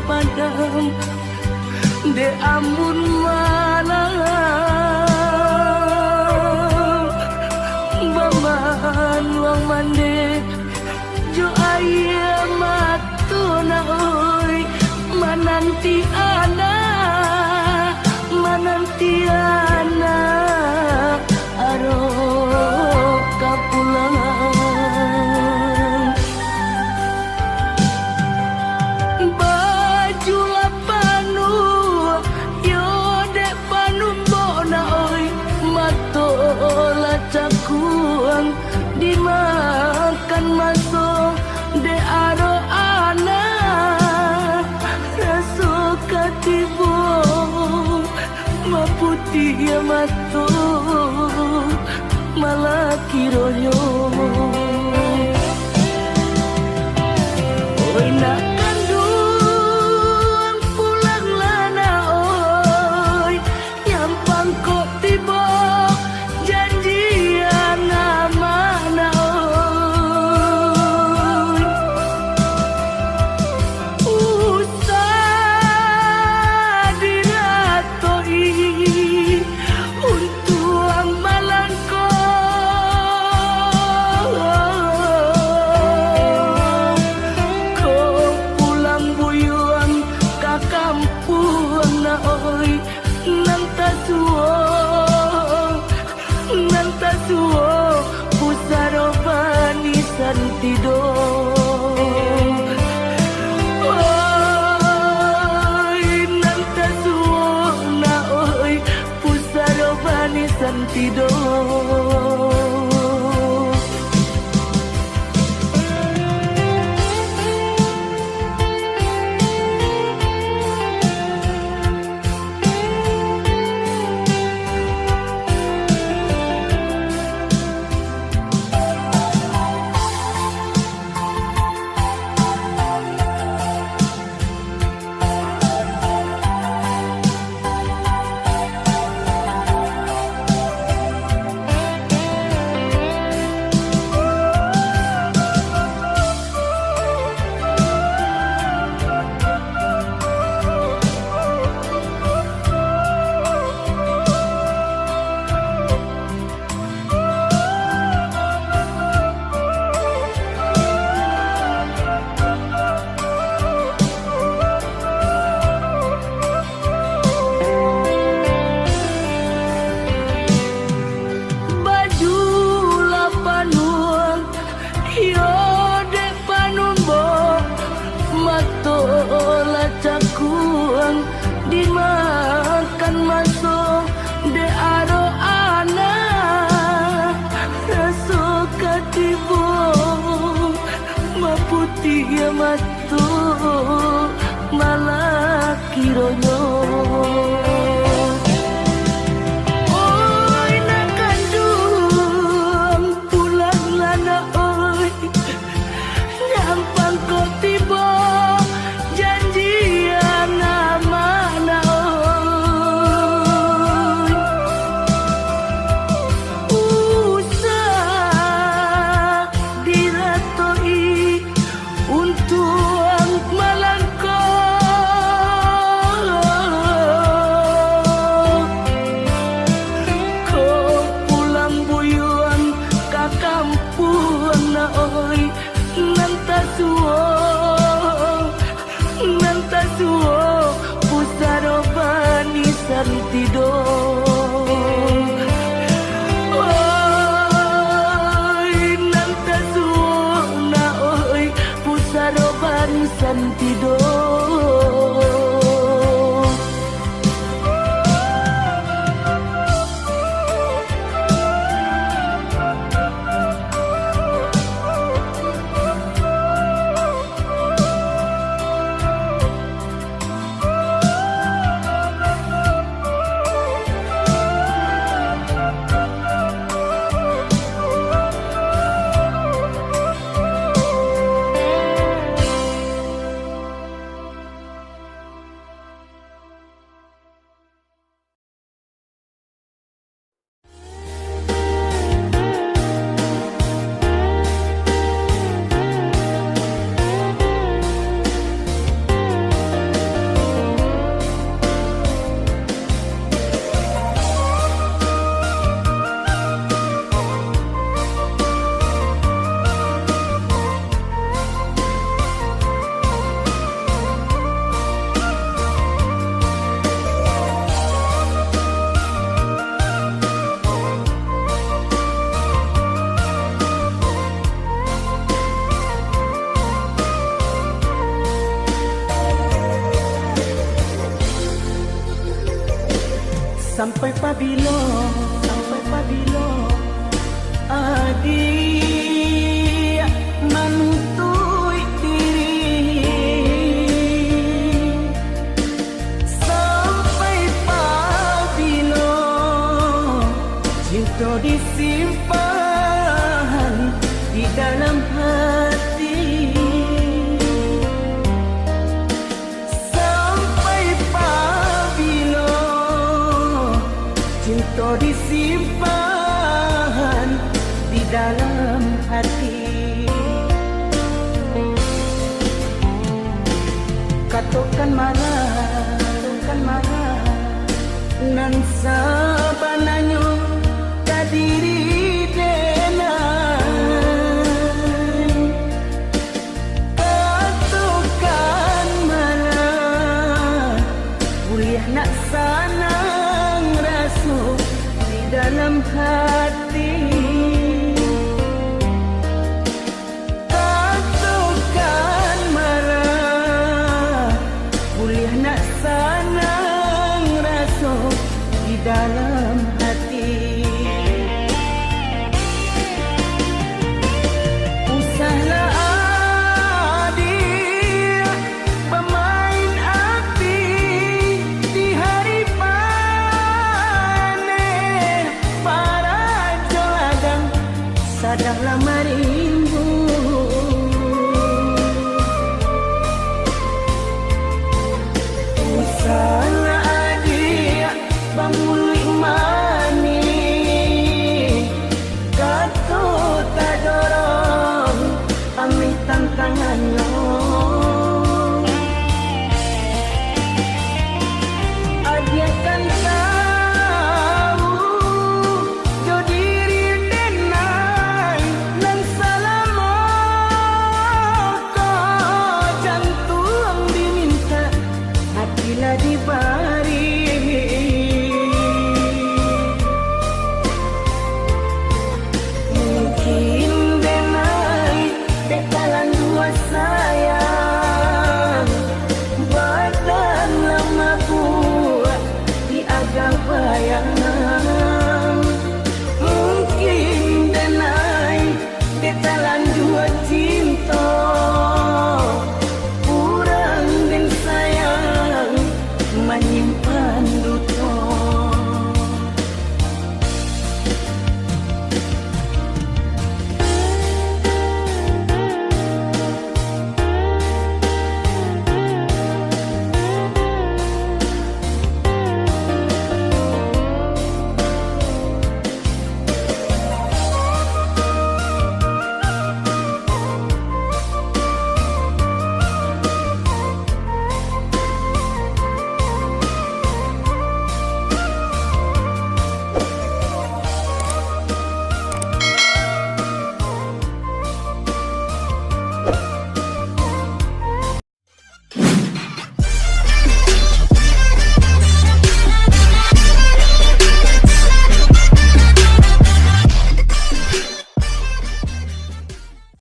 padam de amun malam baman wang mande jo aya matuna oi mananti ana aro kapulang baju lapanu yo dek panumbona oi matola cakuang dimakan masuk de aro ana raso katibo maputi ya mato malah kironyo oi nak kandung pulang lana oi nyampang kok tiba janjian mana oi usah diratoi untuk malangko kau pulang buyuan ke kampung na oi nanta suo pusaro bani santido oi nanta suo na oi pusaro bani santido cakuang dimakan masuk de aro ana raso katibo maputi ya matu malah kironyo oi nak kandung pulang lana oi nyampang kok tiba nanta suo pusaro bani santido oi nanta suo na oi pusaro bani santido sampai pabilo adik menuntui diri, sampai pabilo cinta disimpan di dalam hati, sampai pabilo cinta disimpan di dalam hati. Katakan marah nan sabananyo kadiri denai. Katakan marah kuliah nak sanang rasuk di dalam hati. Katakan marah kuliah nak sanang rasuk di dalam hati. Usahlah adik pemain api di hari panen, para joladang sadanglah marimbu. Usahlah adik bangului mani, kata tak dorong ambil tantangannya. Adik kan tahu jo diri denai nan salamo ko jantung diminta hatilah dibawa.